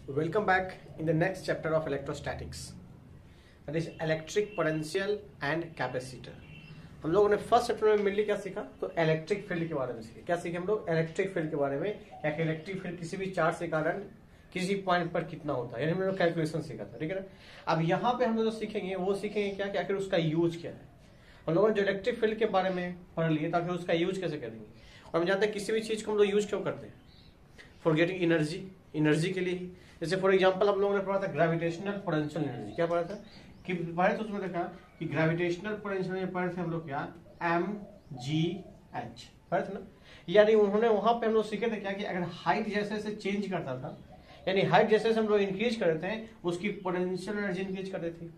Welcome back in the next chapter of electrostatics, that is electric potential and capacitor. हम लोगों ने first chapter में mainly क्या सीखा, तो इलेक्ट्रिक फील्ड के बारे में सीखे। क्या सीखे हम लोग? इलेक्ट्रिक फील्ड के बारे में, या कि इलेक्ट्रिक फील्ड किसी भी चार्ज के कारण किसी पॉइंट पर कितना होता है, यानी हम लोग कैलकुलेशन सीखा था, ठीक है ना। अब यहाँ पे हम लोग जो सीखेंगे वो सीखेंगे क्या कि आखिर उसका यूज क्या है। हम लोगों ने जो इलेक्ट्रिक फील्ड के बारे में पढ़ लिए, ताकि उसका यूज कैसे करेंगे। और हम जानते हैं किसी भी चीज को हम लोग यूज क्यों करते हैं, फॉर गेटिंग एनर्जी, एनर्जी के लिए ही। जैसे फॉर एग्जांपल हम लोगों ने पढ़ा था ग्रेविटेशनल पोटेंशियल एनर्जी। क्या पढ़ा था कि पढ़े तो उसमें देखा कि ग्रेविटेशनल पोटेंशियल में पढ़े थे हम लोग क्या, mgh पढ़े थे ना। यानी उन्होंने वहां पे हम लोग सीखे थे क्या कि अगर हाइट जैसे जैसे चेंज करता था, यानी हाइट जैसे जैसे हम लोग इंक्रीज करते हैं, उसकी पोटेंशियल एनर्जी इंक्रीज करते थे।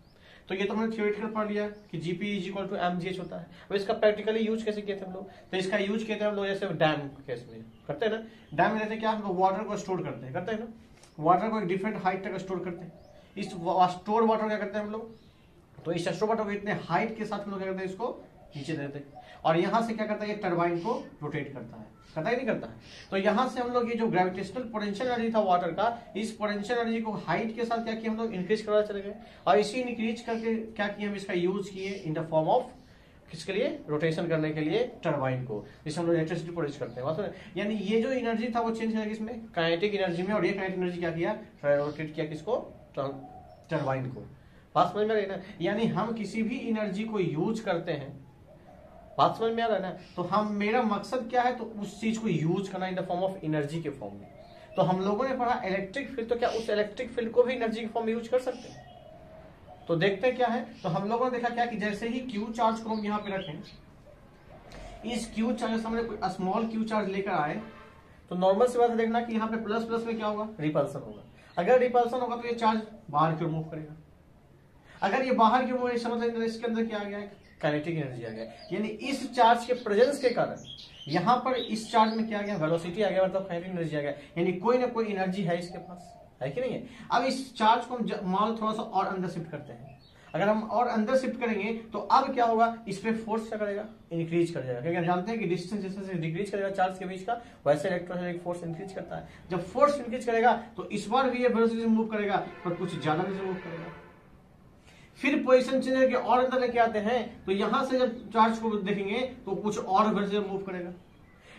तो ये तो हमने थियोरेटिकल पढ़ लिया कि GP is equal to mgh होता है। अब इसका प्रैक्टिकली यूज कैसे किए थे हम लोग, तो इसका यूज किए थे हम लोग जैसे डैम केस में करते हैं ना। डैम में रहते क्या, हम लोग वाटर को स्टोर करते हैं ना। वाटर को एक डिफरेंट हाइट तक स्टोर करते हैं। इस स्टोर वाटर क्या करते हैं हम लोग, तो इस स्टोर वाटर को इतने हाइट के साथ हम लोग क्या करते हैं, इसको नीचे देते हैं। और यहाँ से क्या करता है, ये टरबाइन को रोटेट करता है, करता ही नहीं करता है। तो यहाँ से हम लोग ये जो ग्रेविटेशनल पोटेंशियल एनर्जी था वाटर का, इस पोटेंशियल एनर्जी को हाइट के साथ क्या किया हम लोग, इंक्रीज करवा चले गए। और इसी इंक्रीज करके क्या किया, हम इसका यूज किए इन द फॉर्म ऑफ किसके लिए, रोटेशन करने के लिए टरबाइन को, जिससे हम लोग इलेक्ट्रिसिटी प्रोड्यूस करते हैं। यानी ये जो एनर्जी था वो चेंज किया किसमें, काइनेटिक एनर्जी में। और ये काइनेटिक एनर्जी क्या किया, रोटेट किया किसको, टरबाइन को। बात समझ में आ रही है ना। यानी हम किसी भी एनर्जी को यूज करते हैं, बात समझ में आ रहा है ना। तो हम, मेरा मकसद क्या है, तो उस चीज को यूज करना in the form of energy के फॉर्म में। तो हम लोगों ने पढ़ा इलेक्ट्रिक फील्ड, तो क्या उस इलेक्ट्रिक फील्ड को भी एनर्जी के फॉर्म में यूज कर सकते हैं। तो देखते हैं क्या है। तो हम लोगों ने देखा क्या कि जैसे ही क्यू चार्ज को हम यहाँ पे रखें, इस क्यू चार्ज हमने कोई स्मॉल क्यू चार्ज लेकर आए, तो नॉर्मल सी बात है देखना कि यहाँ पे प्लस प्लस में क्या होगा, रिपल्सन होगा। अगर रिपल्सन होगा तो ये चार्ज बाहर की ओर मूव करेगा। अगर ये बाहर की ओर, मतलब इसके अंदर क्या आ गया, काइनेटिक एनर्जी आ गया। यानी इस चार्ज के प्रेजेंस के कारण यहाँ पर इस चार्ज में क्या आ गया, वेलोसिटी आ गया, मतलब काइनेटिक एनर्जी आ गया। यानी कोई ना कोई एनर्जी है इसके पास, है कि नहीं है। अब इस चार्ज को हम मान थोड़ा सा और अंदर शिफ्ट करते हैं। अगर हम और अंदर शिफ्ट करेंगे तो अब क्या होगा, इस पे फोर्स क्या करेगा, इंक्रीज कर जाएगा। क्योंकि हम जानते हैं कि डिस्टेंस जैसे जैसे डिक्रीज करेगा चार्ज के बीच का, वैसे इलेक्ट्रोस्टैटिक फोर्स इंक्रीज करता है। जब फोर्स इंक्रीज करेगा तो इस बार भी ये वेलोसिटी से मूव करेगा, पर कुछ ज्यादा भी मूव करेगा। फिर पोजीशन चेंज करके और अंदर लेके आते हैं, तो यहां से जब चार्ज को देखेंगे तो कुछ और वेलोसिटी मूव करेगा।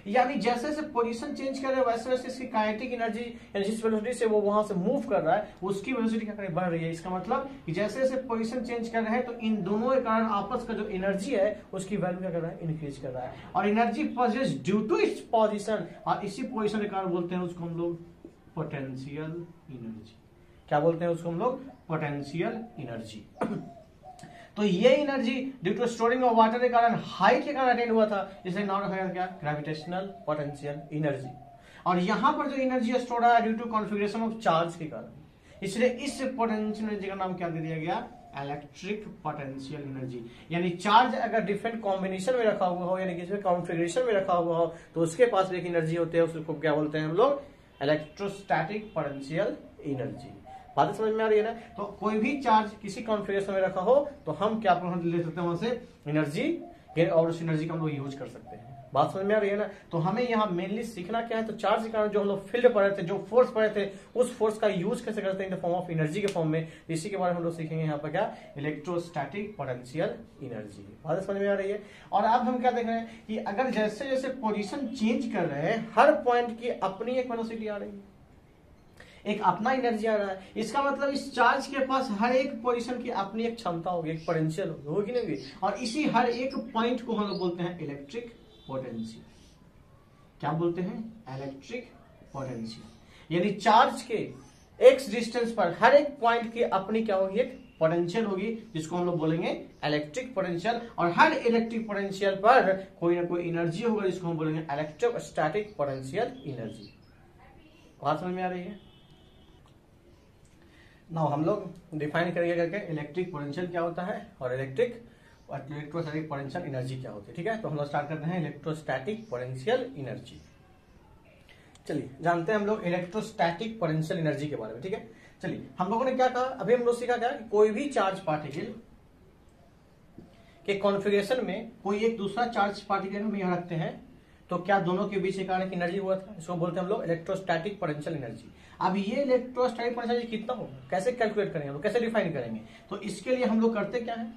यानी जैसे जैसे पोजीशन चेंज कर रहे हैं, वैसे वैसे इसकी काइनेटिक एनर्जी, जिस वेलोसिटी से वो वहां से मूव कर रहा है, उसकी वेलोसिटी क्या कर रही है, बढ़ रही है। इसका मतलब कि जैसे जैसे पोजीशन चेंज कर रहे हैं, तो इन दोनों के कारण आपस का जो एनर्जी है उसकी वैल्यू क्या कर रहा है, इंक्रीज कर रहा है। और energy possesses due to its position, और इसी पोजीशन के कारण बोलते हैं उसको हम लोग पोटेंशियल एनर्जी। क्या बोलते हैं उसको हम लोग, पोटेंशियल एनर्जी। तो ये energy due to storing of water के कारण, हाइट के कारण अटेन हुआ था, इसे नाम रखा गया क्या, ग्रेविटेशनल पोटेंशियल एनर्जी। और यहां पर जो एनर्जी स्टोर है due to configuration of charge के कारण, इसलिए इस पोटेंशियल एनर्जी का नाम क्या दे दिया गया, इलेक्ट्रिक पोटेंशियल एनर्जी। यानी चार्ज अगर डिफरेंट कॉम्बिनेशन में रखा हुआ हो, यानी किसी कॉन्फिगरेशन में रखा हुआ हो, तो उसके पास एक एनर्जी होती है, उसको क्या बोलते हैं हम लोग, इलेक्ट्रोस्टैटिक पोटेंशियल एनर्जी। बात समझ में आ रही है ना। तो कोई भी चार्ज किसी कॉन्फिगरेशन में रखा हो, तो हम क्या ले सकते हैं वहां से एनर्जी, और उस एनर्जी का हम लोग यूज कर सकते हैं। बात समझ में आ रही है ना। तो हमें यहाँ मेनली सीखना क्या है, तो चार्ज के कारण जो हम लोग फील्ड पढ़े थे, जो फोर्स पढ़े थे, उस फोर्स का यूज कैसे करते हैं in the form of energy के फॉर्म में, इसी के बारे में हम लोग सीखेंगे यहाँ पर क्या, इलेक्ट्रोस्टैटिक पोटेंशियल एनर्जी। बात समझ में आ रही है। और अब हम क्या देख रहे हैं कि अगर जैसे जैसे पोजिशन चेंज कर रहे हैं, हर पॉइंट की अपनी एक वेलोसिटी आ रही है, एक अपना एनर्जी आ रहा है। इसका मतलब इस चार्ज के पास हर एक पोजीशन की अपनी एक क्षमता होगी, एक पोटेंशियल होगी नहीं होगी। और इसी हर एक पॉइंट को हम लोग बोलते हैं इलेक्ट्रिक पोटेंशियल। क्या बोलते हैं, इलेक्ट्रिक पोटेंशियल। यानी चार्ज के एक्स डिस्टेंस पर हर एक पॉइंट की अपनी क्या होगी, एक पोटेंशियल होगी, जिसको हम लोग बोलेंगे इलेक्ट्रिक पोटेंशियल। और हर इलेक्ट्रिक पोटेंशियल पर कोई ना कोई एनर्जी होगा, जिसको हम बोलेंगे इलेक्ट्रोस्टैटिक पोटेंशियल एनर्जी। बात समझ में आ रही है। नाउ हम लोग डिफाइन करेंगे करके इलेक्ट्रिक पोटेंशियल क्या होता है और इलेक्ट्रोस्टैटिक पोटेंशियल एनर्जी क्या होती है। ठीक है, तो हम लोग स्टार्ट करते हैं इलेक्ट्रोस्टैटिक पोटेंशियल एनर्जी। चलिए जानते हैं हम लोग इलेक्ट्रोस्टैटिक पोटेंशियल एनर्जी के बारे में। ठीक है, चलिए हम लोगों ने क्या कहा, अभी हम लोग सीखा क्या कि कोई भी चार्ज पार्टिकल के कॉन्फ़िगरेशन में कोई एक दूसरा चार्ज पार्टिकल हम यहाँ रखते हैं, तो क्या दोनों के बीच एक एनर्जी हुआ था, इसको बोलते हैं हम लोग इलेक्ट्रोस्टैटिक पोटेंशियल एनर्जी। अब ये इलेक्ट्रोस्टैटिक पोटेंशियल एनर्जी कितना होगा, कैसे कैलकुलेट करेंगे, हम कैसे डिफाइन करेंगे, तो इसके लिए हम लोग करते क्या है,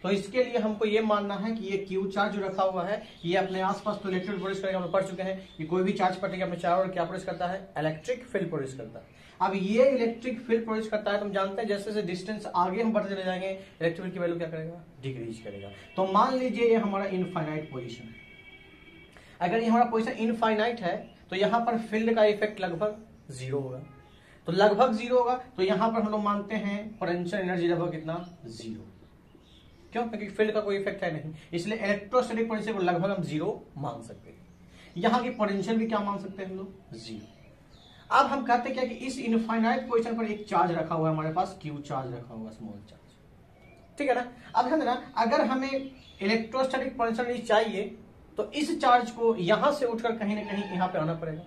तो इसके लिए हमको ये मानना है कि ये क्यू चार्ज जो रखा हुआ है ये अपने आसपास तो इलेक्ट्रिक प्रोड्यूस करेगा, हम लोग पढ़ चुके हैं कि कोई भी चार्ज पार्टिकल अपने चारों ओर क्या प्रोड्यूस करता है, इलेक्ट्रिक फील्ड प्रोड्यूस करता है। अब ये इलेक्ट्रिक फील्ड प्रोड्यूस करता है तो हम जानते हैं जैसे जैसे डिस्टेंस आगे हम बढ़ते चले जाएंगे इलेक्ट्रिक फील्ड की वैल्यू क्या करेगा, डिक्रीज करेगा। तो मान लीजिए ये हमारा इनफाइनाइट पोजीशन है, अगर ये हमारा पोजीशन इनफाइनाइट है तो यहाँ पर फील्ड का इफेक्ट लगभग जीरो होगा, तो लगभग जीरो होगा, तो यहाँ पर हम लोग मानते हैं पोटेंशियल एनर्जी लगभग कितना, जीरो। क्यों, क्योंकि फील्ड का कोई इफेक्ट है नहीं, इसलिए इलेक्ट्रोस्टैटिक पोटेंशियल को लगभग हम जीरो मान सकते हैं। यहाँ की पोटेंशियल भी क्या मान सकते हैं हम लोग, जीरो। अब हम कहते क्या कि इस इनफाइनाइट पोजीशन पर एक चार्ज रखा हुआ है हमारे पास, क्यू चार्ज रखा हुआ है, स्मॉल चार्ज, ठीक है ना। अब है ना, अगर हमें इलेक्ट्रोस्टैटिक पोटेंशियल चाहिए तो इस चार्ज को यहां से उठकर कहीं ना कहीं यहाँ पे आना पड़ेगा,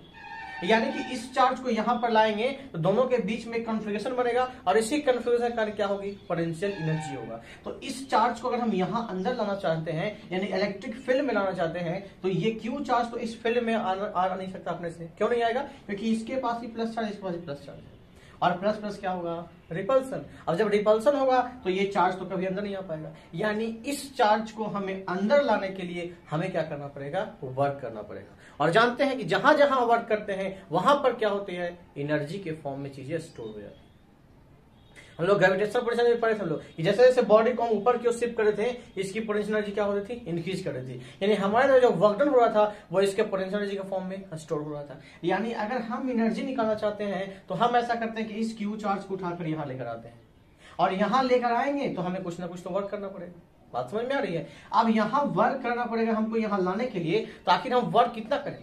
यानी कि इस चार्ज को यहां पर लाएंगे तो दोनों के बीच में कॉन्फ़िगरेशन बनेगा और इसी कॉन्फ़िगरेशन कारण क्या होगी, पोटेंशियल एनर्जी होगा। तो इस चार्ज को अगर हम यहां अंदर लाना चाहते हैं यानी इलेक्ट्रिक फील्ड में लाना चाहते हैं तो ये क्यू चार्ज तो इस फील्ड में आ नहीं सकता अपने से। क्यों नहीं आएगा, क्योंकि इसके पास ही प्लस चार्ज, इसके पास ही प्लस चार्ज है, और प्लस प्लस क्या होगा, रिपल्सन। अब जब रिपल्सन होगा तो ये चार्ज तो कभी अंदर नहीं आ पाएगा, यानी इस चार्ज को हमें अंदर लाने के लिए हमें क्या करना पड़ेगा, वर्क करना पड़ेगा। और जानते हैं कि जहां जहां वर्क करते हैं वहां पर क्या होती है, एनर्जी के फॉर्म में चीजें स्टोर हो जाती है। हम लोग ग्रेविटेशनल पोटेंशियल में पढ़े थे हम लोग कि जैसे जैसे बॉडी को हम ऊपर की ओर शिफ्ट कर रहे थे इसकी पोटेंशियल एनर्जी क्या हो रही थी, इंक्रीज कर रही थी, यानी हमारे जो वर्क डन हो रहा था वो इसके पोटेंशियल एनर्जी के फॉर्म में स्टोर हो रहा था। यानी अगर हम एनर्जी निकालना चाहते हैं तो हम ऐसा करते हैं कि इस क्यू चार्ज को उठाकर यहाँ लेकर आते हैं, और यहाँ लेकर आएंगे तो हमें कुछ ना कुछ तो वर्क करना पड़ेगा। बात समझ में आ रही है। अब यहाँ वर्क करना पड़ेगा हमको यहाँ लाने के लिए, तो आखिर हम वर्क कितना करें,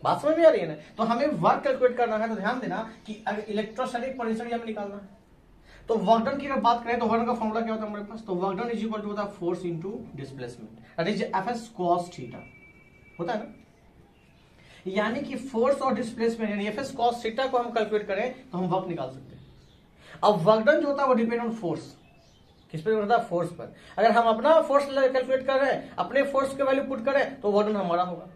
बात समझ में आ रही है ना। तो हमें वर्क कैलकुलेट करना है, तो ध्यान देना कि अगर इलेक्ट्रोस्टैटिक पोटेंशियल हमें निकालना है तो वर्क डन की अगर बात करें तो वर्क का फॉर्मूला क्या होता है हमारे पास, तो work done is equal to होता है force into displacement, that is FS cos theta होता है ना। यानी कि फोर्स और डिस्प्लेसमेंट यानी एफएस कॉस थीटा को हम कैलकुलेट करें तो हम वर्क निकाल सकते हैं। अब वर्क डन जो होता है वो डिपेंड ऑन फोर्स, किस पे होता है, फोर्स पर। अगर हम अपना फोर्स कैलकुलेट कर रहे हैं, अपने फोर्स के वैल्यू पुट करें तो वर्क डन हमारा होगा,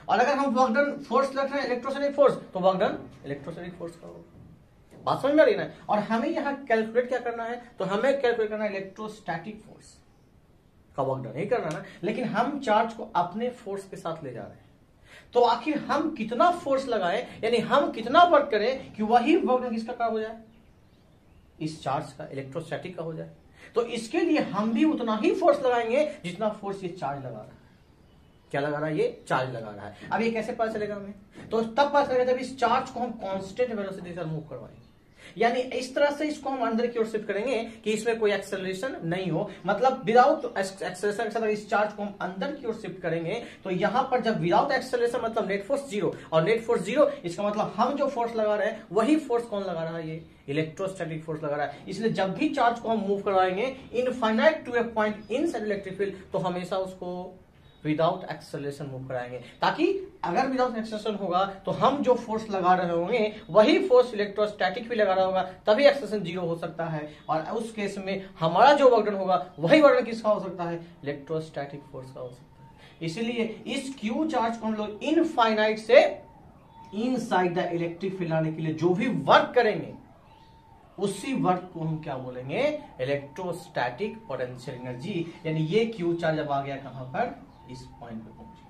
और अगर हम वर्क डन फोर्स रख रहे हैं इलेक्ट्रोस्टैटिक फोर्स तो वर्क डन इलेक्ट्रोस्टैटिक फोर्स का होगा। बात समझ में आ रही है ना। और हमें यहाँ कैलकुलेट क्या करना है, तो हमें कैलकुलेट करना है इलेक्ट्रोस्टैटिक फोर्स का वर्क डन, नहीं करना ना, लेकिन हम चार्ज को अपने फोर्स के साथ ले जा रहे हैं। तो आखिर हम कितना फोर्स लगाएं, यानी हम कितना वर्क करें कि वही वर्क डन किसका हो जाए, इस चार्ज का, इलेक्ट्रोस्टैटिक का हो जाए। तो इसके लिए हम भी उतना ही फोर्स लगाएंगे जितना फोर्स ये चार्ज लगा रहा है। क्या लगा रहा है, ये चार्ज लगा रहा है। अब ये कैसे पता चलेगा हमें, तो तब पता चलेगा जब इस चार्ज को हम कांस्टेंट वेलोसिटी से मूव करवाएंगे, यानी इस तरह से इसको हम अंदर की ओर शिफ्ट करेंगे कि इसमें कोई एक्सेलरेशन नहीं हो, मतलब विदाउट एक्सेलरेशन के साथ इस चार्ज को हम अंदर की ओर शिफ्ट करेंगे तो यहां पर जब विदाउट एक्सेलरेशन मतलब नेट फोर्स जीरो, और नेट फोर्स जीरो इसका मतलब हम जो फोर्स लगा रहे हैं वही फोर्स कौन लगा रहा है, ये इलेक्ट्रोस्टैटिक फोर्स लगा रहा है। इसलिए जब भी चार्ज को हम मूव करवाएंगे infinite to a point inside electric field तो हमेशा उसको विदाउट एक्सेलरेशन मूव कराएंगे, ताकि अगर विदाउट एक्सेलरेशन होगा तो हम जो फोर्स लगा रहे होंगे वही फोर्स इलेक्ट्रोस्टैटिक भी लगा रहा होगा, तभी एक्सेलरेशन जीरो हो सकता है, और उस केस में हमारा जो वर्क डन होगा वही वर्क डन किसका हो सकता है, इलेक्ट्रोस्टैटिक फोर्स का हो सकता है। इसलिए इस क्यू चार्ज को हम लोग इनफाइनाइट से इनसाइड द इलेक्ट्रिक फील्ड लाने के लिए जो भी वर्क करेंगे उसी वर्क को हम क्या बोलेंगे, इलेक्ट्रोस्टैटिक पोटेंशियल एनर्जी। यानी ये क्यू चार्ज अब आ गया कहां पर, इस पॉइंट पे पहुंचे,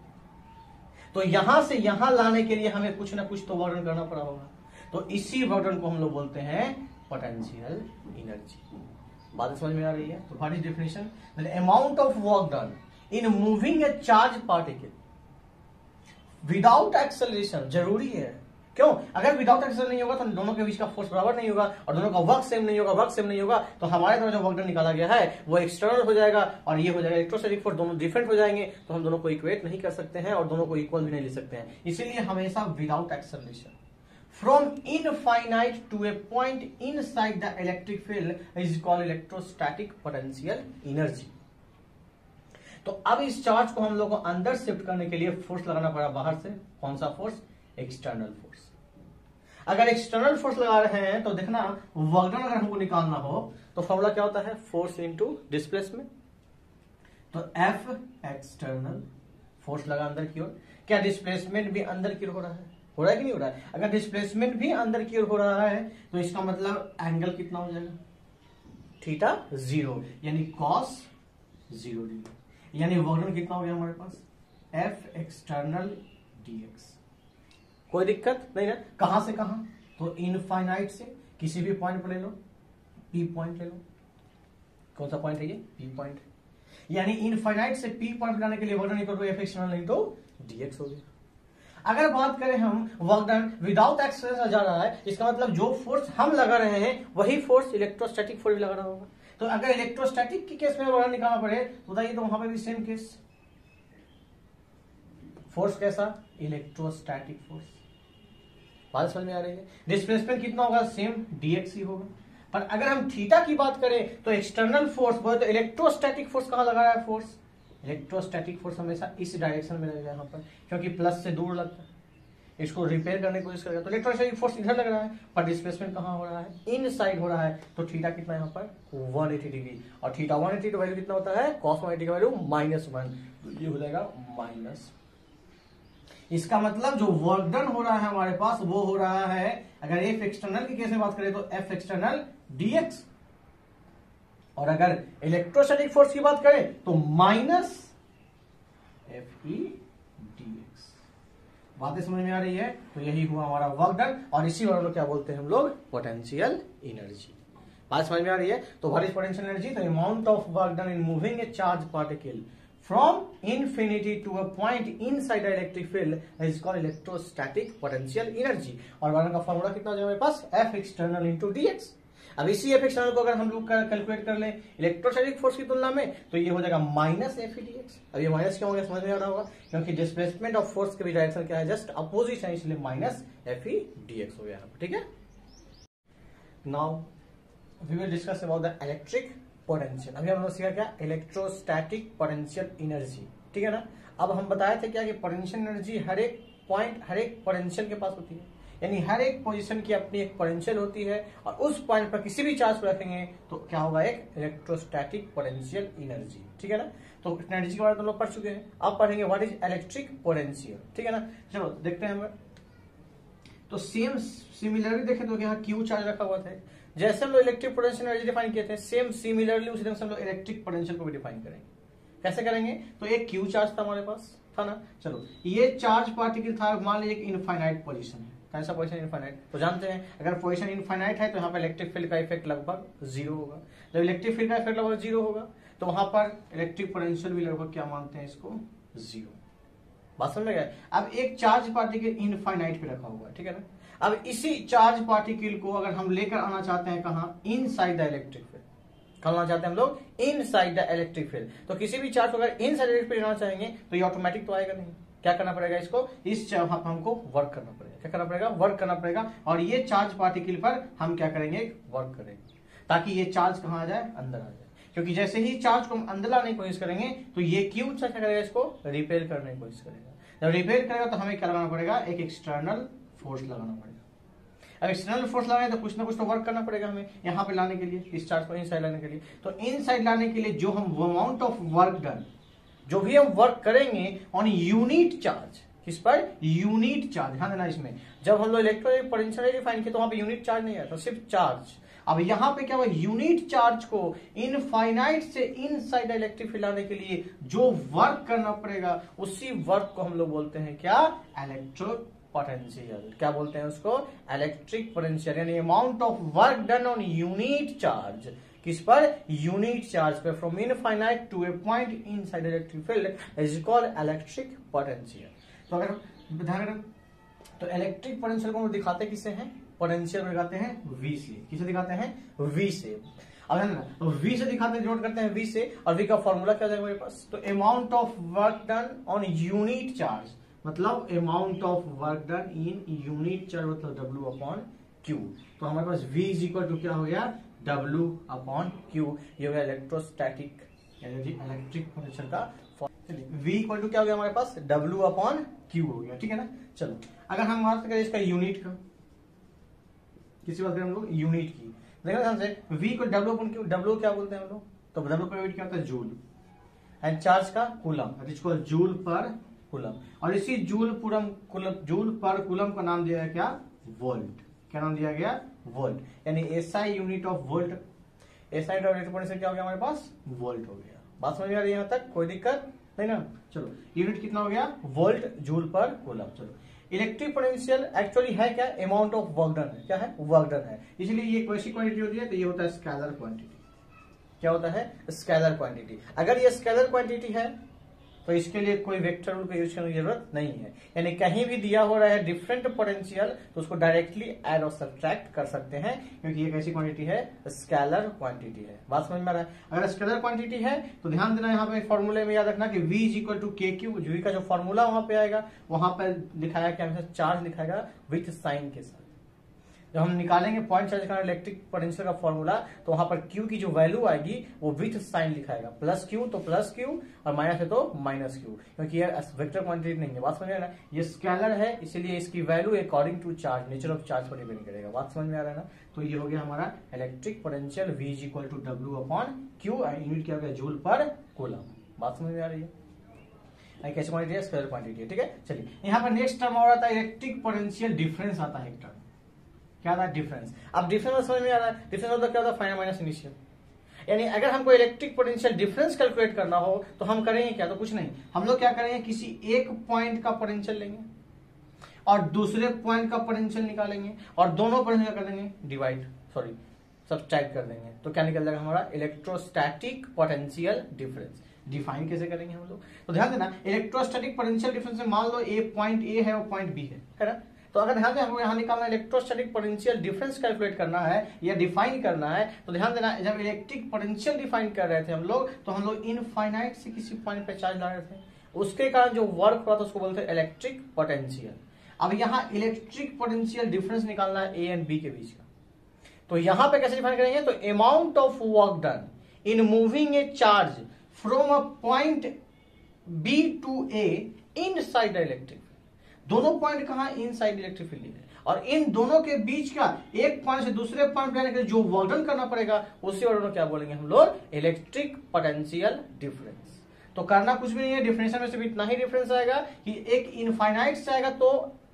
तो यहां से यहां लाने के लिए हमें कुछ ना कुछ तो वर्क डन करना पड़ा होगा, तो इसी वर्क डन को हम लोग बोलते हैं पोटेंशियल एनर्जी। बात समझ में आ रही है। तो what is definition, the amount of work done in moving a charge particle without acceleration. जरूरी है, क्यों, अगर विदाउट एक्सेलरेशन नहीं होगा तो दोनों के बीच का फोर्स बराबर नहीं होगा और दोनों का वर्क सेम नहीं होगा, वर्क सेम नहीं होगा तो हमारे द्वारा जो वर्क डन निकाला गया है वो एक्सटर्नल हो जाएगा और ये हो जाएगा इलेक्ट्रोस्टैटिक फोर्स, दोनों डिफरेंट हो जाएंगे, तो हम दोनों को इक्वेट नहीं कर सकते हैं और दोनों को इक्वल भी नहीं ले सकते हैं। इसीलिए हमेशा without acceleration from infinite to a point inside the electric field is called electrostatic potential energy. तो अब इस चार्ज को हम लोग को अंदर शिफ्ट करने के लिए फोर्स लगाना पड़ा बाहर से, कौन सा फोर्स, एक्सटर्नल फोर्स। अगर एक्सटर्नल फोर्स लगा रहे हैं तो देखना वर्क डन अगर हमको निकालना हो तो फॉर्मूला क्या होता है, फोर्स इनटू डिस्प्लेसमेंट, तो एफ एक्सटर्नल फोर्स लगा अंदर की ओर, क्या डिस्प्लेसमेंट भी अंदर की ओर हो रहा है? हो रहा है कि नहीं हो रहा है? अगर डिस्प्लेसमेंट भी अंदर की ओर हो रहा है तो इसका मतलब एंगल कितना हो जाएगा? थीटा 0, यानी cos 0 डिग्री, यानी वर्क डन कितना हो गया हमारे पास? F external dx। कोई दिक्कत नहीं ना? कहां से कहां? तो इनफाइनाइट से किसी भी पॉइंट पर ले लो, P पॉइंट ले लो। कौन सा पॉइंट है ये? P point. यानी इनफाइनाइट से P पॉइंट बनाने के लिए work done equal to F external नहीं तो dx हो गया। अगर बात करें हम वर्क डन विदाउट एक्सेलरेशन जा रहा है, इसका मतलब जो फोर्स हम लगा रहे हैं वही फोर्स इलेक्ट्रोस्टैटिक फोर्स भी लगा रहा होगा। तो अगर इलेक्ट्रोस्टैटिक के केस में वर्क डन निकालना पड़े तो बताइए, तो वहां पे भी सेम केस, फोर्स कैसा? Electrostatic force. बात समझ में आ रही है? डिस्प्लेसमेंट कितना होगा? सेम dx ही होगा। पर अगर हम थीटा की बात करें तो एक्सटर्नल फोर्स बोले तो इलेक्ट्रोस्टैटिक फोर्स कहां लगा रहा है? फोर्स इलेक्ट्रोस्टैटिक फोर्स हमेशा इस डायरेक्शन में लगेगा यहाँ पर, क्योंकि प्लस से दूर लगता है, इसको रिपेयर करने की कोशिश करेगा तो इलेक्ट्रोस्टैटिक फोर्स इधर लग रहा है, पर डिस्प्लेसमेंट कहाँ हो रहा है? इन साइड हो रहा है। तो थीटा कितना यहाँ पर? 180 डिग्री, और थीटा 180 का वैल्यू कितना होता है? cos 180 का वैल्यू -1, तो ये हो जाएगा माइनस। इसका मतलब जो वर्क डन हो रहा है हमारे पास वो हो रहा है, अगर एफ एक्सटर्नल की केस में बात करें तो एफ एक्सटर्नल dx, और अगर इलेक्ट्रोस्टैटिक फोर्स की बात करें तो माइनस एफ ई dx। बातें समझ में आ रही है? तो यही हुआ हमारा वर्क डन, और इसी वर्क को क्या बोलते हैं हम लोग? Potential energy. बात समझ में आ रही है? तो what is potential energy? The amount of work done in moving a charge particle from infinity to a point inside the electric field is called electrostatic potential energy। और वर्क डन का formula कितना हो जाएगा हमारे पास? F external into dx। अब इसी F external को अगर हम लोग कैलकुलेट कर लें इलेक्ट्रोस्टैटिक फोर्स की तुलना में तो ये हो जाएगा माइनस एफ ई dx। अब ये माइनस क्यों हो गया समझ में आ रहा होगा? क्योंकि डिस्प्लेसमेंट ऑफ फोर्स के भी डायरेक्शन क्या है? जस्ट अपोजिट है, इसलिए माइनस एफ ई dx हो गया। ठीक है, now we will discuss about the electric potential. अभी हम लोग सीखा क्या? Electrostatic potential energy. ठीक है ना? अब हम बताए थे क्या कि पोटेंशियल एनर्जी हर एक पॉइंट, हर एक पोटेंशियल के पास होती है, यानी हर एक पोजीशन की अपनी एक पोटेंशियल होती है, और उस पॉइंट पर किसी भी चार्ज को रखेंगे तो क्या होगा? एक इलेक्ट्रोस्टैटिक पोटेंशियल एनर्जी। ठीक है ना? तो एनर्जी के बारे में हम लोग पढ़ चुके हैं, अब पढ़ेंगे व्हाट इज इलेक्ट्रिक पोटेंशियल। ठीक है ना? चलो देखते हैं हम। तो सेम सिमिलरली देखें तो यहाँ क्यू चार्ज रखा हुआ था, जैसे हम लोग इलेक्ट्रिक पोटेंशियल एनर्जी डिफाइन किए थे, सेम सिमिलरली उसी ढंग से हम लोग इलेक्ट्रिक पोटेंशियल को भी डिफाइन करेंगे। कैसे करेंगे? तो एक क्यू चार्ज था हमारे पास, था ना? चलो ये चार्ज पार्टिकल था, मान लीजिए एक इनफाइनाइट पोजीशन है। कैसा पोजीशन? इनफाइनाइट। तो जानते हैं अगर पोजीशन इनफाइनाइट है तो यहाँ पर इलेक्ट्रिक फील्ड का इफेक्ट लगभग 0 होगा। जब इलेक्ट्रिक फील्ड का इफेक्ट लगभग 0 होगा तो वहां पर इलेक्ट्रिक पोटेंशियल भी लगभग क्या मानते हैं इसको? 0। बात समझ में गया? अब एक चार्ज पार्टिकल इनफाइनाइट पे रखा हुआ है। ठीक है ना? अब इसी चार्ज पार्टिकल को अगर हम लेकर आना चाहते हैं कहां? Inside the electric field. करना चाहते हैं हम लोग इनसाइड द इलेक्ट्रिक फील्ड। तो किसी भी चार्ज को अगर इनसाइड इलेक्ट्रिक फील्ड लाना चाहेंगे तो ये ऑटोमेटिक तो आएगा नहीं, क्या करना पड़ेगा? इसको इस वहां पर हमको वर्क करना पड़ेगा। क्या करना पड़ेगा? वर्क करना पड़ेगा, और ये चार्ज पार्टिकल पर हम क्या करेंगे? वर्क करेंगे, ताकि ये चार्ज कहां आ जाए? अंदर आ जाए। क्योंकि जैसे ही चार्ज को हम अंदर लाने की कोशिश करेंगे तो ये क्यू चार्ज क्या करेगा? इसको रिपेल करने की कोशिश करेगा। जब रिपेयर करेगा तो हमें क्या लगाना पड़ेगा? एक एक्सटर्नल फोर्स लगाना पड़ेगा। अब एक्सटर्नल फोर्स लगाए तो कुछ ना कुछ तो वर्क करना पड़ेगा हमें यहाँ पे लाने के लिए, इस चार्ज को इनसाइड लाने के लिए। तो इनसाइड लाने के लिए जो हम अमाउंट ऑफ वर्क डन, जो भी हम वर्क करेंगे ऑन यूनिट चार्ज, किस पर? Unit charge. ध्यान देना इसमें, जब हम लोग इलेक्ट्रिक पोटेंशियल डिफाइन किए तो वहां पे यूनिट चार्ज नहीं आया, तो सिर्फ चार्ज। अब यहाँ पे क्या हुआ? यूनिट चार्ज को इनफाइनाइट से इनसाइड इलेक्ट्रिक फील्ड लाने के लिए जो वर्क करना पड़ेगा उसी वर्क को हम लोग बोलते हैं क्या? Electric potential. क्या बोलते हैं उसको? इलेक्ट्रिक पोटेंशियल, यानी amount of work done on unit charge. किस पर? यूनिट चार्ज पे, from infinite to a point inside electric field is called electric potential. तो अगर ध्यान रखें तो इलेक्ट्रिक पोटेंशियल को हम दिखाते किससे हैं? पोटेंशियल को दिखाते हैं V से। किसे दिखाते हैं? V से। अब है ना, तो V से दिखाते हैं, नोट करते हैं V से, और V का फॉर्मूला क्या जाएगा मेरे पास? तो amount of work done on unit charge, मतलब amount of work done in unit charge, मतलब W/Q। तो हमारे पास V इज इक्वल टू क्या हो गया? W/Q। ये हो गया इलेक्ट्रोस्टैटिक एनर्जी, इलेक्ट्रिक पोटेंशियल का। V इक्वल टू क्या हो गया हमारे पास? W/Q हो गया। ठीक है ना? चलो अगर हम बात करें इसका यूनिट का, किसी बात करें हम लोग यूनिट की, देखना ध्यान से, V को W/Q, W क्या बोलते हैं हम लोग? तो W का यूनिट क्या होता है? जूल, एंड चार्ज का कूलम, जूल पर कूलम, और इसी जूल पर कूलम का नाम दिया गया क्या, वोल्ट। क्या नाम दिया गया, वोल्ट, यानी SI unit of volt, SI electric potential क्या हो गया हमारे पास, वोल्ट हो गया। बात समझ में आ रही है यहाँ तक, कोई दिक्कत नहीं ना। चलो यूनिट कितना हो गया, वोल्ट जूल पर कूलम। चलो इलेक्ट्रिक पोटेंशियल एक्चुअली है क्या, अमाउंट ऑफ वर्क डन है, क्या है, वर्क डन है, इसलिए ये कैसी क्वांटिटी होती है, तो ये होता है स्केलर क्वांटिटी। क्या होता है, स्केलर क्वांटिटी। अगर ये स्केलर क्वांटिटी है तो इसके लिए कोई वेक्टर रूल का यूज करने की जरूरत नहीं है, यानी कहीं भी दिया हो रहा है डिफरेंट पोटेंशियल तो उसको डायरेक्टली ऐड और सब्ट्रैक्ट कर सकते हैं, क्योंकि ये कैसी क्वांटिटी है, स्केलर क्वांटिटी है। बात समझ में आ रहा है। अगर स्केलर क्वांटिटी है तो ध्यान देना, यहाँ पे फॉर्मूले में याद रखना कि V is equal to K Q, V का जो फॉर्मूला वहां पे आएगा वहां पर दिखाया क्या, चार्ज दिखाएगा विथ साइन के साथ। जब हम निकालेंगे पॉइंट चार्ज का इलेक्ट्रिक पोटेंशियल का फॉर्मूला, तो वहां पर Q की जो वैल्यू आएगी वो विथ साइन लिखाएगा, प्लस Q तो प्लस Q और माइनस है तो माइनस Q, क्योंकि ये वेक्टर क्वांटिटी नहीं है। बात समझ में आ रहा है, ये स्केलर है, इसीलिए इसकी value according to charge, nature of charge पर डिपेंड करेगा। बात समझ में आ रहा है ना। तो ये हो गया हमारा electric potential V is equal to W/Q, unit क्या हो गया, जूल पर कूलम। बात समझ में आ रही है, कैसी क्वांटिटी है, स्केलर क्वांटिटी है। ठीक है, चलिए यहाँ पर नेक्स्ट टर्म और आता है इलेक्ट्रिक पोटेंशियल डिफरेंस आता है एक टर्म। क्या था, डिफरेंस। अब डिफरेंस समझ में आ रहा है, डिफरेंस होता क्या होता है, फाइनल माइनस इनिशियल। यानी अगर हमको इलेक्ट्रिक पोटेंशियल डिफरेंस कैलकुलेट करना हो तो हम करेंगे क्या, तो कुछ नहीं, हम लोग क्या करेंगे, किसी एक पॉइंट का पोटेंशियल लेंगे और दूसरे पॉइंट का पोटेंशियल निकालेंगे और दोनों पोटेंशियल कर देंगे सब्ट्रैक्ट कर देंगे, तो क्या निकल जाएगा हमारा इलेक्ट्रोस्टैटिक पोटेंशियल डिफरेंस। डिफाइन कैसे करेंगे हम लोग, तो ध्यान देना, इलेक्ट्रोस्टैटिक पोटेंशियल डिफरेंस में मान लो ए पॉइंट ए है और पॉइंट बी है ना। तो अगर ध्यान दें हमको यहाँ निकालना इलेक्ट्रोस्टैटिक पोटेंशियल डिफरेंस कैलकुलेट करना है या डिफाइन करना है, तो ध्यान देना, जब इलेक्ट्रिक पोटेंशियल डिफाइन कर रहे थे हम लोग, तो हम लोग इनफाइनाइट से किसी पॉइंट पे चार्ज ला रहे थे, उसके कारण जो वर्क हुआ था उसको बोलते हैं इलेक्ट्रिक पोटेंशियल। अब यहाँ इलेक्ट्रिक पोटेंशियल डिफरेंस निकालना है ए एंड बी के बीच का, तो यहाँ पे कैसे डिफाइन करेंगे, तो amount of work done in moving a charge from a point B to A inside electric. दोनों पॉइंट कहां, इन साइड इलेक्ट्रिक फील्ड है, और इन दोनों के बीच का एक पॉइंट से दूसरे पॉइंट जाने के लिए जो वर्क डन करना पड़ेगा उसी वर्क को क्या बोलेंगे हम लोग, इलेक्ट्रिक पोटेंशियल डिफरेंस। तो करना कुछ भी नहीं है, डिफरेंशियल में सिर्फ इतना ही डिफरेंस आएगा कि एक इनफाइनाइट से आएगा तो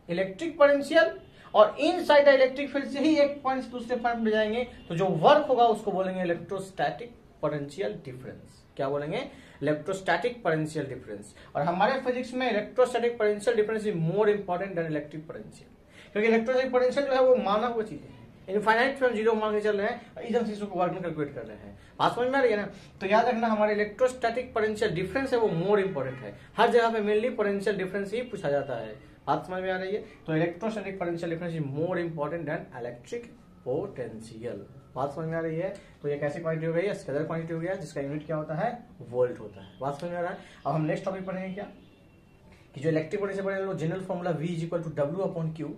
इलेक्ट्रिक पोटेंशियल, और इन साइड इलेक्ट्रिक फील्ड से ही एक पॉइंट से दूसरे पॉइंट में जाएंगे तो जो वर्क होगा उसको बोलेंगे इलेक्ट्रोस्टैटिक पोटेंशियल डिफरेंस। क्या बोलेंगे, इलेक्ट्रोस्टैटिक पोटेंशियल डिफरेंस। और हमारे फिजिक्स में electrostatic potential difference is more important than electric potential, क्योंकि इलेक्ट्रोस्टैटिक पोटेंशियल जो है वो माना हुआ चीज है, इनफाइनाइट फ्रॉम जीरो मान के चल रहे हैं, एकदम से इसको वर्क में कैलकुलेट कर रहे हैं। बात समझ में आ रही है ना। तो याद रखना, हमारे इलेक्ट्रोस्टैटिक पोटेंशियल डिफरेंस है वो मोर इंपॉर्टेंट है, हर जगह पे मेनली पोटेंशियल डिफरेंस ही पूछा जाता है। बात समझ में आ रही है, तो electrostatic potential difference is more important than electric potential. बात समझ में आ रही है। तो ये कैसी क्वांटिटी हो गई है, स्केलर क्वांटिटी हो गया, जिसका यूनिट क्या होता है, वोल्ट होता है। बात समझ में आ रहा है। अब हम नेक्स्ट टॉपिक पढ़ेंगे क्या, कि जो इलेक्ट्रिक पोटेंशियल पढ़े हम लोग general formula V is equal to W/Q,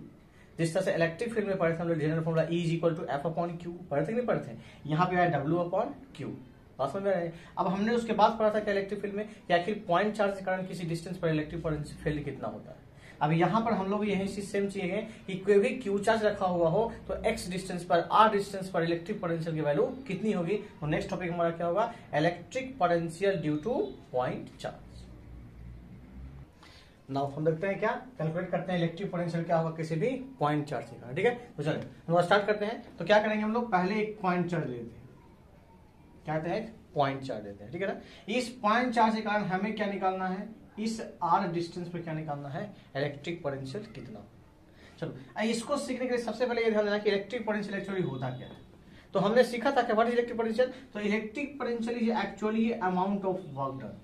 जिस तरह से इलेक्ट्रिक फील्ड में पढ़े थे हम लोग general formula E is equal to F/Q, पढ़े थे नहीं पढ़े थे, यहाँ पे आया W/Q। बात समझ में आ रही है। अब हमने उसके बाद पढ़ा था कि इलेक्ट्रिक फील्ड में कि आखिर पॉइंट चार्ज के कारण किसी डिस्टेंस पर इलेक्ट्रिक पोटेंशियल फील्ड कितना होता है। अब यहाँ पर हम लोग यही चीज सेम चाहिए कि कोई भी क्यू चार्ज रखा हुआ हो तो x डिस्टेंस पर r डिस्टेंस पर इलेक्ट्रिक पोटेंशियल की वैल्यू कितनी होगी। तो नेक्स्ट टॉपिक हमारा क्या होगा, electric potential due two point charge. Now हम देखते हैं क्या कैलकुलेट करते हैं इलेक्ट्रिक पोटेंशियल क्या होगा किसी भी पॉइंट चार्ज का। ठीक है, तो चलिए हम स्टार्ट करते हैं। तो क्या करेंगे हम लोग, पहले एक पॉइंट चार्ज लेते हैं, क्या कहते हैं, पॉइंट चार्ज लेते हैं। ठीक है ना। इस पॉइंट चार्ज के कारण हमें क्या निकालना है, इस r डिस्टेंस पर क्या निकालना है, इलेक्ट्रिक पोटेंशियल कितना। चलो इसको सीखने के लिए सबसे पहले ये ध्यान देना कि इलेक्ट्रिक पोटेंशियल एक्चुअली होता क्या है। तो हमने सीखा था कि व्हाट इज इलेक्ट्रिक पोटेंशियल। तो electric potential is actually amount of work done,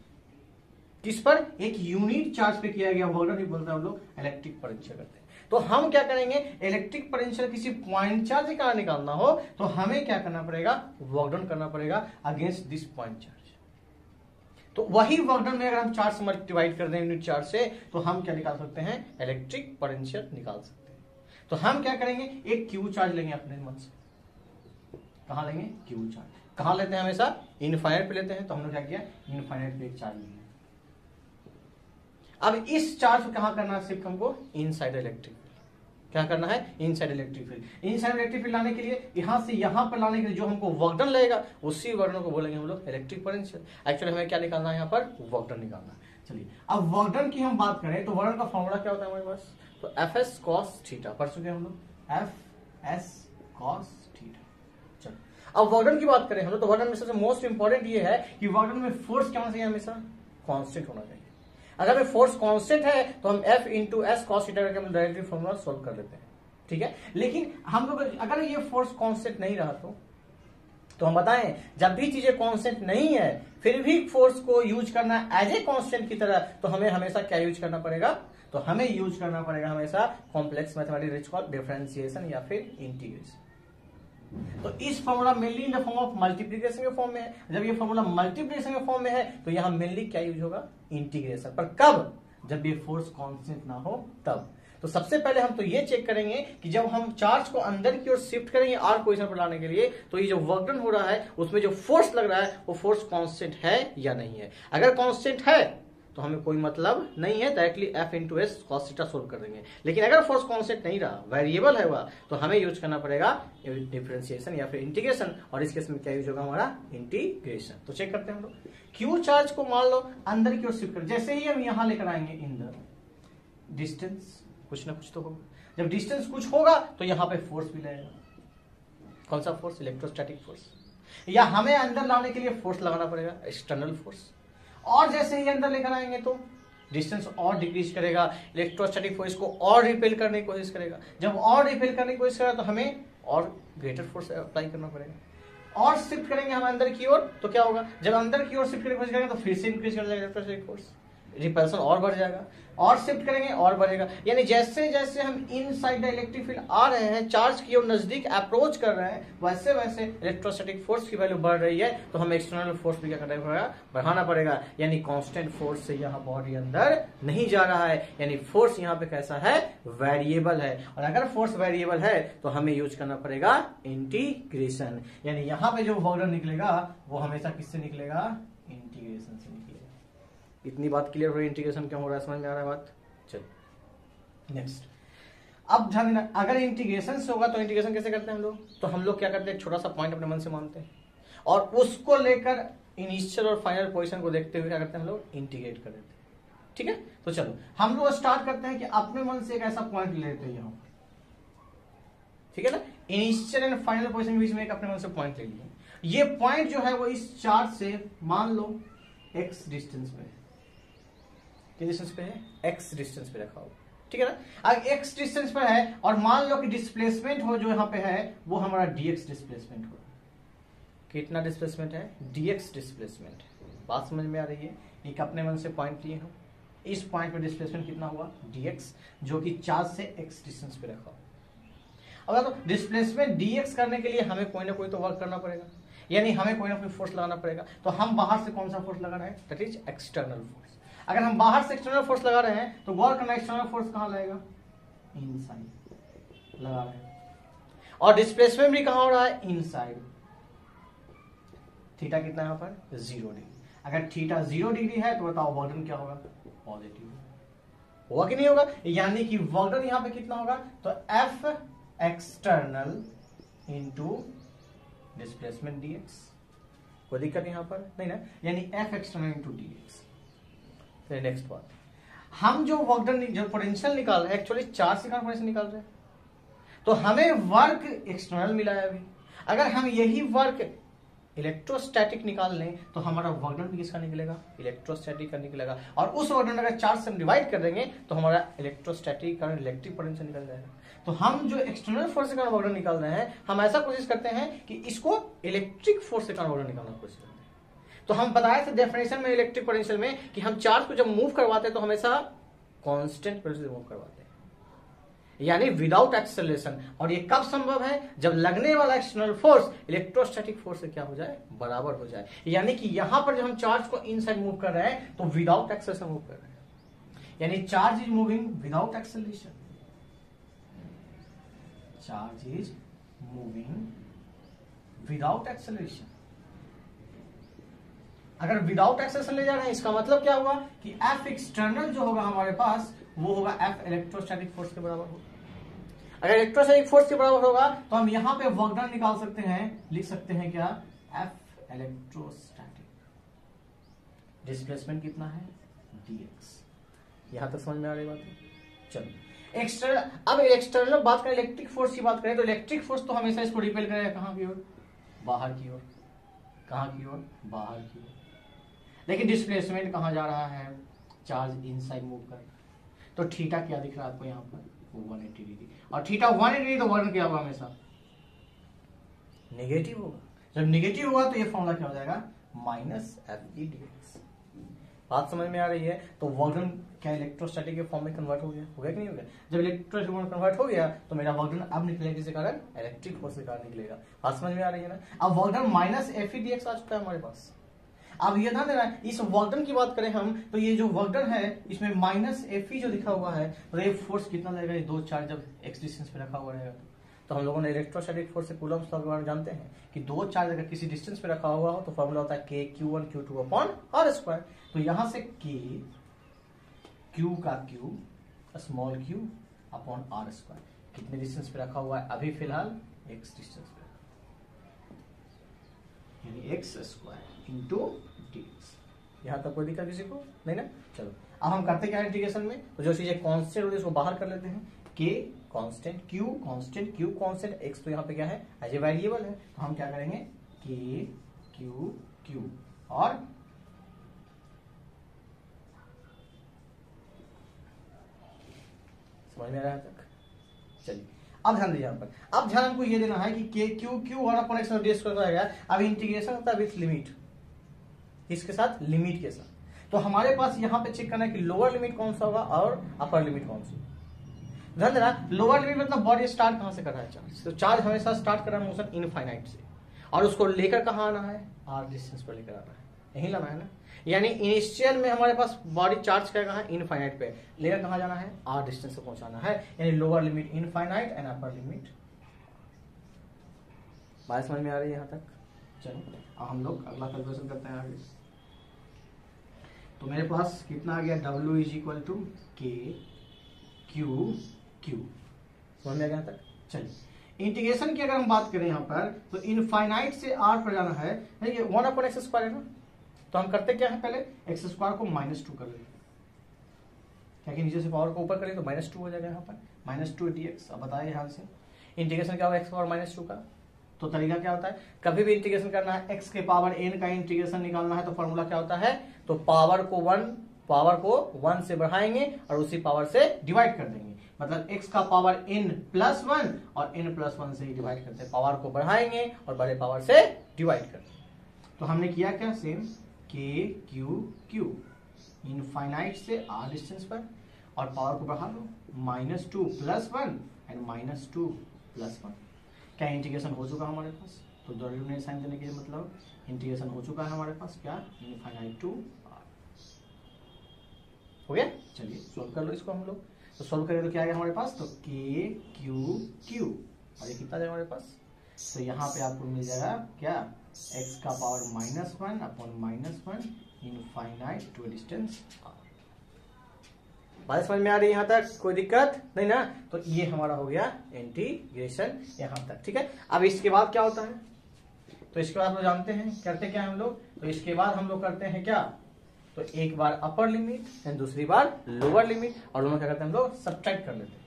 किस पर, एक यूनिट चार्ज पे किया गया वर्क डन ही बोलते हैं हम लोग इलेक्ट्रिक पोटेंशियल करते हैं। तो हम क्या करेंगे, इलेक्ट्रिक पोटेंशियल किसी पॉइंट चार्ज के कारण निकालना हो तो हमें क्या करना पड़ेगा, वर्क डन करना पड़ेगा अगेंस्ट दिस पॉइंट चार्ज। तो वही वर्क डन में अगर हम चार्ज से डिवाइड कर दें यूनिट चार्ज से तो हम क्या निकाल सकते हैं, इलेक्ट्रिक पोटेंशियल निकाल सकते हैं। तो हम क्या करेंगे, एक क्यू चार्ज लेंगे अपने मन से, कहां लेंगे, क्यू चार्ज। कहां लेते हैं, हमेशा इनफाइनाइट पे लेते हैं। तो हमने क्या किया, इनफाइनाइट पे एक चार्ज लिया। अब इस चार्ज को कहां करना है, सिर्फ हमको इनसाइड इलेक्ट्रिक फील्ड। क्या करना है, inside electric field. Inside electric field लाने के लिए, यहां से यहां पर लाने के लिए जो हमको वर्क डन लगेगा उसी वर्क डन को बोलेंगे हम लोग इलेक्ट्रिक पोटेंशियल। एक्चुअली हमें क्या निकालना है, यहाँ पर वर्क डन निकालना है। चलिए अब वर्क डन की हम बात करें तो वर्क डन का फॉर्मूला क्या होता है हमारे पास, तो एफ एस कॉस थीटा पढ़ चुके हम लोग, एफ एस कॉस थीटा। चलो अब वर्क डन की बात करें हम लोग, तो वर्क डन में सबसे मोस्ट इंपॉर्टेंट ये है कि वर्क डन में फोर्स क्या होना चाहिए, हमेशा कांस्टेंट होना चाहिए। अगर में फोर्स कांस्टेंट है तो हम F into S cos theta करके हम डायरेक्टली फॉर्मूला सोल्व कर लेते हैं, ठीक है। लेकिन हम लोग अगर ये फोर्स कांस्टेंट नहीं रहा तो हम बताएं जब भी चीजें कांस्टेंट नहीं है फिर भी फोर्स को यूज करना एज ए कांस्टेंट की तरह, तो हमें हमेशा क्या यूज करना पड़ेगा, तो हमें यूज करना पड़ेगा हमेशा कॉम्प्लेक्स मैथमेटिक्स विच कॉल्ड डिफरेंशिएशन या फिर इंटीग्रेशन। तो इस formula mainly in the form of multiplication के फॉर्म में है। जब ये फॉर्मूला मल्टीप्लिकेशन के फॉर्म में है तो यहां मेनली क्या यूज होगा, इंटीग्रेशन। पर कब, जब ये फोर्स कांस्टेंट ना हो तब। तो सबसे पहले हम तो ये चेक करेंगे कि जब हम चार्ज को अंदर की ओर शिफ्ट करेंगे आर पोजीशन पर लाने के लिए, तो ये जो वर्क डन हो रहा है उसमें जो फोर्स लग रहा है वो फोर्स कांस्टेंट है या नहीं है। अगर कांस्टेंट है तो हमें कोई मतलब नहीं है, directly F into S cos theta solve कर देंगे। लेकिन अगर फोर्स कांस्टेंट नहीं रहा, वेरिएबल है वह, तो हमें यूज करना पड़ेगा डिफरेंशिएशन या फिर इंटीग्रेशन, और इस केस में क्या यूज होगा हमारा, इंटीग्रेशन। तो चेक करते हैं हम लोग, क्यू चार्ज को मान लो अंदर की ओर शिफ्ट कर, जैसे ही हम यहां लेकर आएंगे इन द डिस्टेंस, कुछ ना कुछ तो होगा। जब डिस्टेंस कुछ होगा तो यहां पे फोर्स भी लगेगा। कौन सा फोर्स, इलेक्ट्रोस्टैटिक फोर्स, या हमें अंदर लाने के लिए फोर्स लगाना पड़ेगा, एक्सटर्नल फोर्स। और जैसे ही अंदर लेकर आएंगे तो डिस्टेंस और डिक्रीज करेगा, इलेक्ट्रोस्टैटिक फोर्स को और रिपेल करने की कोशिश करेगा। जब और रिपेल करने की कोशिश करेगा तो हमें और ग्रेटर फोर्स अप्लाई करना पड़ेगा। और शिफ्ट करेंगे हम अंदर की ओर तो क्या होगा, जब अंदर की ओर शिफ्ट करने की कोशिश करेंगे तो फिर से इंक्रीज कर जाएगा इलेक्ट्रोस्टैटिक फोर्स, रिपल्सन और बढ़ जाएगा, और शिफ्ट करेंगे और बढ़ेगा। यानी जैसे जैसे हम इनसाइड द इलेक्ट्रिक फील्ड आ रहे हैं, चार्ज की ओर नजदीक अप्रोच कर रहे हैं, वैसे वैसे इलेक्ट्रोस्टैटिक फोर्स की वैल्यू बढ़ रही है, तो हमें एक्सटर्नल फोर्स भी क्या करना पड़ेगा, बढ़ाना पड़ेगा। यानी कांस्टेंट फोर्स से यहाँ बॉडी अंदर नहीं जा रहा है, यानी फोर्स यहाँ पे कैसा है, वेरिएबल है। और अगर फोर्स वेरिएबल है तो हमें यूज करना पड़ेगा इंटीग्रेशन। यानी यहाँ पे जो वर्क डन निकलेगा वो हमेशा किससे निकलेगा, इंटीग्रेशन से निकलेगा। इतनी बात क्लियर हो रही, इंटीग्रेशन क्यों हो रहा है, समझ में आ रहा है बात। चलो नेक्स्ट, अब ध्यान देना, अगर इंटीग्रेशन से होगा तो इंटीग्रेशन कैसे करते हैं हम लोग, तो हम लोग क्या करते हैं, एक छोटा सा पॉइंट अपने मन से मानते हैं और उसको लेकर इनिशियल और फाइनल पोजीशन को देखते हुए क्या करते हैं हम लोग, इंटीग्रेट कर देते हैं। ठीक है, तो चलो हम लोग स्टार्ट करते हैं कि अपने मन से एक ऐसा पॉइंट ले लेते हैं यहाँ, ठीक है ना, इनिशियल एंड फाइनल पोजीशन के बीच में एक अपने मन से पॉइंट ले लिया। ये पॉइंट जो है वो इस चार्ज से मान लो x डिस्टेंस पे है, किस डिस्टेंस पे है, x डिस्टेंस पे रखा होगा, ठीक है ना। अब x डिस्टेंस पर है और मान लो कि डिस्प्लेसमेंट हो जो यहाँ पे है वो हमारा dx डिस्प्लेसमेंट हो। कितना डिस्प्लेसमेंट है, dx डिस्प्लेसमेंट। बात समझ में आ रही है, एक अपने मन से पॉइंट लिए हम, इस पॉइंट पे डिस्प्लेसमेंट कितना हुआ, dx, जो कि चार्ज से x डिस्टेंस पे रखा हो। अब तो डिस्प्लेसमेंट dx करने के लिए हमें कोई ना कोई तो वर्क करना पड़ेगा, यानी हमें कोई ना कोई फोर्स लगाना पड़ेगा। तो हम बाहर से कौन सा फोर्स लगा रहे हैं, दैट इज एक्सटर्नल फोर्स। अगर हम बाहर से एक्सटर्नल फोर्स लगा रहे हैं तो गौर करना, एक्सटर्नल फोर्स कहां लगेगा, इनसाइड लगा रहे हैं, और डिस्प्लेसमेंट भी कहां हो रहा है, इनसाइड। थीटा कितना है यहाँ पर, 0 डिग्री। अगर थीटा 0 डिग्री है तो बताओ वर्क डन क्या होगा, पॉजिटिव होगा कि नहीं होगा। यानी कि वर्क डन यहाँ पे कितना होगा, तो F external into displacement dx। कोई दिक्कत यहाँ पर नहीं ना, यानी F external into dx। Next बात, हम जो वर्क डन, जो पोटेंशियल निकाल रहे हैं, एक्चुअली चार्ज से पोटेंशियल निकाल रहे हैं, तो हमें वर्क एक्सटर्नल मिला है अभी। अगर हम यही वर्क इलेक्ट्रोस्टैटिक निकाल लें तो हमारा वर्क डन भी किसका निकलेगा, इलेक्ट्रोस्टैटिक का निकलेगा। और उस वर्क डन अगर चार्ज से हम डिवाइड कर देंगे तो हमारा इलेक्ट्रोस्टैटिक का इलेक्ट्रिक पोटेंशियल निकल जाएगा। तो हम जो एक्सटर्नल फोर्स से वर्क डन निकाल रहे हैं, हम ऐसा कोशिश करते हैं कि इसको इलेक्ट्रिक फोर्स से वर्क डन निकालने की कोशिश करते हैं। तो हम बताए थे डेफिनेशन में इलेक्ट्रिक पोटेंशियल में कि हम चार्ज को जब मूव करवाते हैं तो हमेशा कांस्टेंट वेलोसिटी से मूव करवाते हैं, यानी विदाउट एक्सेलरेशन। और ये कब संभव है, जब लगने वाला एक्सटर्नल फोर्स इलेक्ट्रोस्टैटिक फोर्स से क्या हो जाए, बराबर हो जाए। यानी कि यहां पर जब हम चार्ज को इनसाइड मूव कर रहे हैं तो विदाउट एक्सेलरेशन मूव कर रहे हैं, यानी charge is moving without acceleration, charge is moving without acceleration. अगर विदाउट एक्सेलरेशन ले जा रहे हैं, इसका मतलब क्या हुआ कि एफ एक्सटर्नल जो होगा हमारे पास वो होगा एफ इलेक्ट्रोस्टैटिक फोर्स के बराबर होगा। अगर इलेक्ट्रोस्टैटिक फोर्स के बराबर होगा तो हम यहां पे वर्क डन निकाल सकते हैं, लिख सकते हैं क्या, एफ इलेक्ट्रोस्टैटिक। डिस्प्लेसमेंट कितना है, dx। यहां तक समझ में आ रही बात है? चलो एक्सटर्नल, अब एक्सटर्नल बात करें, इलेक्ट्रिक फोर्स की बात करें तो इलेक्ट्रिक फोर्स तो हमेशा इसको रिपेल करेगा कहां की ओर? बाहर की ओर। कहां की ओर? बाहर की ओर। लेकिन डिस्प्लेसमेंट कहां जा रहा है? चार्ज इनसाइड मूव कर। तो थीटा क्या दिख रहा है आपको यहाँ पर? 180 डिग्री। और थीटा 180 डिग्री तो वर्ग क्या होगा? हमेशा नेगेटिव होगा। जब नेगेटिव होगा तो ये फॉर्मूला क्या हो जाएगा? Minus FE dx। बात समझ में आ रही है? तो वर्गन क्या इलेक्ट्रोस्टैटिक के फॉर्म में कन्वर्ट हो गया? हो गया कि नहीं हो गया? जब इलेक्ट्रोस्टैटिक में कन्वर्ट हो गया तो मेरा वर्गन अब निकलेगा किसके कारण? इलेक्ट्रिक फोर्स के कारण निकलेगा। बात समझ में आ रही है ना? अब वर्गन माइनस FE dx आ चुका है हमारे पास। अब ये ध्यान देना, इस वर्कडन की बात करें हम तो ये जो वर्कडन है इसमें माइनस FE जो लिखा हुआ है तो ये फोर्स कितना लगेगा? ये दो चार्ज जब x डिस्टेंस पे रखा हुआ रहेगा तो हम लोगों ने इलेक्ट्रोस्टैटिक फोर्स से कूलम्ब्स लॉ के बारे में जानते हैं कि दो चार्ज अगर किसी डिस्टेंस पे रखा हुआ हो तो फॉर्मूला होता है k q1 q2 upon r square. तो यहां से k q का q small q upon r square कितने डिस्टेंस पे रखा हुआ है? अभी फिलहाल x डिस्टेंस पे, यानी x स्क्वायर इंटू dx। यहां तक कोई दिक्कत किसी को नहीं ना? चलो अब हम करते क्या है इंटीग्रेशन में? तो जो चीजें कांस्टेंट होती है उसको बाहर कर लेते हैं। k constant, q constant, q constant, x तो यहाँ पे क्या है? एज ए वेरिएबल है। तो हम क्या करेंगे? k q q और समझ में आ रहा है तक? चलिए अब ध्यान दीजिए यहाँ पर। अब ध्यान हमको ये देना है कि के क्यू क्यू और अपन एक्स ds करता है। अब इंटीग्रेशन होता है विथ लिमिट, इसके साथ लिमिट के साथ। तो हमारे पास यहाँ पे चेक करना है कि लोअर लिमिट कौन सा होगा और अपर लिमिट कौन सी। ध्यान देना, लोअर लिमिट मतलब बॉडी स्टार्ट कहां से कर रहा है? चार्ज। तो चार्ज हमेशा स्टार्ट कर रहा है मोशन इनफाइनाइट से और उसको लेकर कहां आना है? r डिस्टेंस पर लेकर आना है, यही लाना है ना। यानी इनिशियल में हमारे पास बॉडी चार्ज क्या कहा? इनफाइनाइट पे, लेकर कहां जाना है? r डिस्टेंस से पहुंचाना है। यानी lower limit infinite and upper limit. बात समझ में आ रही है यहां तक? चलो अब हम लोग अगला कैलकुलेशन करते हैं आगे। तो मेरे पास कितना आ गया? W is equal to K Q Q. समझ में आ गया तक? चलिए इंटीग्रेशन की अगर हम बात करें यहाँ पर तो इनफाइनाइट से r पर जाना है, 1 अपॉन एक्स स्क्वायर है ना। तो हम करते क्या है? पहले एक्स स्क्वायर को -2 कर लेते, क्या कि नीचे से पावर को ऊपर करें तो -2 हो जाएगा यहाँ पर, -2 dx। अब बताइए ध्यान से इंटीग्रेशन क्या होगा एक्स पावर -2 का? तो तरीका क्या होता है? कभी भी इंटीग्रेशन करना है एक्स के पावर n का इंटीग्रेशन निकालना है तो फॉर्मूला क्या होता है? तो पावर को 1 से बढ़ाएंगे और उसी पावर से डिवाइड कर देंगे। मतलब x का पावर n+1 और n+1 से ही डिवाइड करते हैं। पावर को बढ़ाएंगे और बड़े पावर से डिवाइड करते हैं। तो हमने किया क्या? Same k q q infinite से r डिस्टेंस पर और पावर को बढ़ा लो, -2 + 1 एंड -2 + 1। क्या इंटीग्रेशन हो चुका हमारे पास? तो डॉट साइन देने के मतलब इंटीग्रेशन हो चुका है हमारे पास क्या? Infinite to r। हो गया? चलिए सोल्व कर लो इसको हम लोग। तो सोल्व करें तो क्या आएगा हमारे पास? तो k q q और ये कितना जाएगा हमारे पास? तो यहाँ पे आपको मिल जाएगा क्या? x का power -1 upon -1 infinite to distance r। बात समझ में आ रही है यहाँ तक? कोई दिक्कत नहीं ना? तो ये हमारा हो गया इंटीग्रेशन यहाँ तक। ठीक है, अब इसके बाद क्या होता है? तो इसके बाद हम लोग जानते हैं करते क्या हम लोग। तो इसके बाद हम लोग करते हैं क्या? तो एक बार अपर लिमिट एंड दूसरी बार लोअर लिमिट और दोनों क्या करते हैं हम लोग? सब्ट्रैक्ट कर लेते हैं।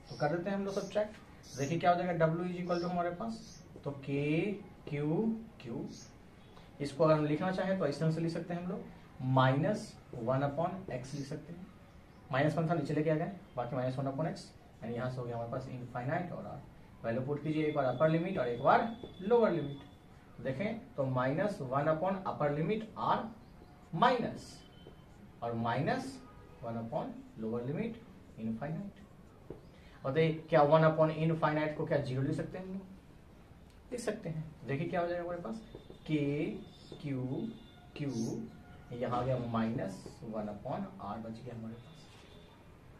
तो कर देते हैं हम लोग सब्ट्रैक्ट। देखिए क्या हो जाएगा? W इज इक्वल टू हमारे पास तो k q q। इसको अगर हम लिखना चाहें तो इस तरह से लिख सकते हैं हम लोग, -1 अपॉन x लिख सकते हैं। -1 था नीचे लेके आ गए, बाकी -1 अपॉन x एंड यहाँ से हो गया हमारे पास इनफाइनाइट और r। वैल्यू पुट कीजिए, एक बार अपर लिमिट और एक बार लोअर लिमिट। देखें तो -1 upon upper limit r minus और -1 अपॉन लोअर लिमिट इनफाइनाइट। और देखिए क्या 1 अपॉन इनफाइनाइट को क्या 0 लिख सकते हैं हम लोग? लिख सकते हैं। देखिए क्या हो जाएगा हमारे पास? k q q यहाँ आ गया -1 अपॉन r बच गया हमारे पास।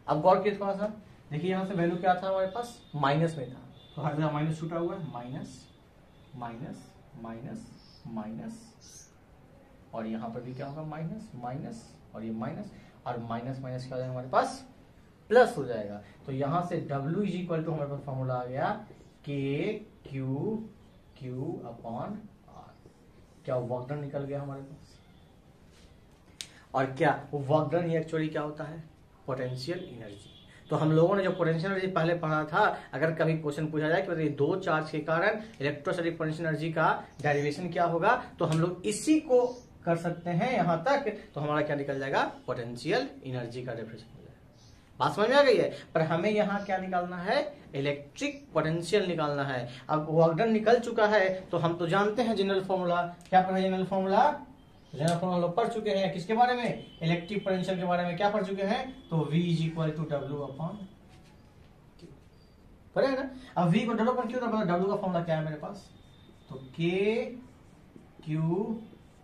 अब गौर कीजिए थोड़ा सा, देखिए यहाँ से वैल्यू क्या था हमारे पास? माइनस में था तो हर जगह माइनस छूटा हुआ है, माइनस माइनस माइनस माइनस और यहाँ पर भी क्या होगा? माइनस माइनस और ये माइनस और माइनस माइनस क्या हो जाएगा हमारे पास? प्लस हो जाएगा। तो यहाँ से W इज इक्वल टू हमारे पास फॉर्मूला आ गया k q q upon r। क्या वर्क डन निकल गया हमारे पास? और क्या वर्क डन ही एक्चुअली क्या होता है, पोटेंशियल एनर्जी। तो हम लोगों ने जो पोटेंशियल एनर्जी पहले पढ़ा था, अगर कभी क्वेश्चन पूछा जाए कि बताइए दो चार्ज के कारण इलेक्ट्रोस्टैटिक पोटेंशियल एनर्जी का डेरिवेशन क्या होगा, तो हम लोग इसी को कर सकते हैं यहां तक, तो हमारा क्या निकल जाएगा, पोटेंशियल एनर्जी का डेफिनेशन हो जाएगा। बात समझ में आ गई है। पर हमें यहाँ क्या निकालना है, इलेक्ट्रिक पोटेंशियल निकालना है। अब वर्क डन निकल चुका है तो हम तो जानते हैं जनरल फॉर्मूला, क्या पढ़ा जनरल फॉर्मूला, जनरल फॉर्मूला लोग पढ़ चुके हैं, किसके बारे में, इलेक्ट्रिक पोटेंशियल के बारे में क्या पढ़ चुके हैं, तो V is equal to W upon Q, पढ़े ना। अब V को डब्ल्यू अपॉन क्यू, डब्ल्यू का फॉर्मूला क्या है मेरे पास, तो K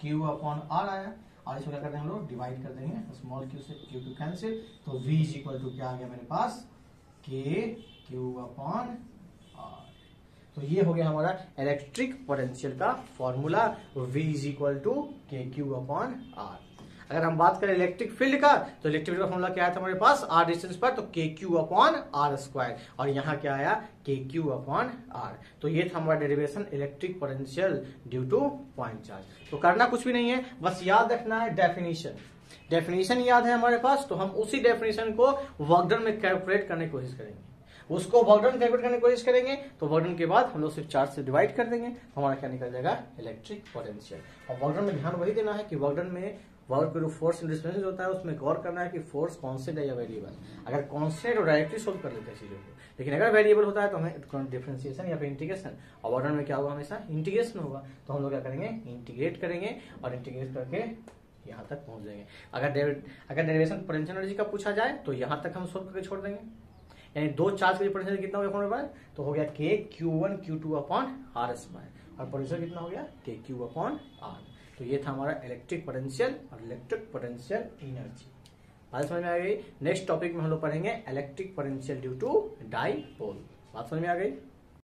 Q अपॉन R आया, और इसको क्या करते हैं हम लोग, डिवाइड कर देंगे, स्मॉल q से Q2 कैंसिल, तो V इज इक्वल टू क्या आ गया मेरे पास, K Q अपॉन R। तो ये हो गया हमारा इलेक्ट्रिक पोटेंशियल का formula, V is equal to K Q upon R. अगर हम बात करें इलेक्ट्रिक फील्ड का, तो इलेक्ट्रिक फील्ड का फॉर्मूला क्या आया था हमारे पास, आर डिस्टेंस पर, तो के क्यू अपॉन आर स्क्वायर, और यहाँ क्या आया, के क्यू अपॉन आर। तो ये था हमारा derivation electric potential due two point charge. तो करना कुछ भी नहीं है, बस याद रखना है डेफिनेशन, डेफिनेशन याद है हमारे पास, तो हम उसी डेफिनेशन को वर्क डन में कैलकुलेट करने की कोशिश करेंगे। उसको वर्क डन कैलकुलेट करने की कोशिश करेंगे, तो वर्क डन के बाद हम लोग सिर्फ चार्ज से डिवाइड कर देंगे, हमारा क्या निकल जाएगा, इलेक्ट्रिक पोटेंशियल। और वर्क डन में ध्यान वही देना है कि वर्क डन में वर्क जो फोर्स डिस्प्लेसमेंट होता है उसमें गौर करना है कि फोर्स कांस्टेंट है या वेरिएबल। अगर कांस्टेंट तो डायरेक्टली सोल्व कर लेते हैं चीजों को, लेकिन अगर वेरिएबल होता है तो हमें डिफरेंशिएशन या फिर इंटीग्रेशन, और वर्क डन में क्या होगा, हमेशा इंटीग्रेशन होगा। तो हम लोग क्या करेंगे, इंटीग्रेट करेंगे, और इंटीग्रेट करके यहाँ तक पहुंच जाएंगे। अगर डेरिवेशन पोटेंशियल एनर्जी का पूछा जाए तो यहाँ तक हम सोल्व करके छोड़ देंगे, यानी दो चार्ज का पोटेंशियल कितना हो गया हमारे पास, तो हो गया K Q1 Q2 upon R square, और पोटेंशियल कितना हो गया, के क्यू अपॉन आर। तो ये था हमारा इलेक्ट्रिक पोटेंशियल और इलेक्ट्रिक पोटेंशियल एनर्जी। बात समझ में आ गई। नेक्स्ट टॉपिक में हम लोग पढ़ेंगे electric potential due to dipole. बात समझ में आ गई।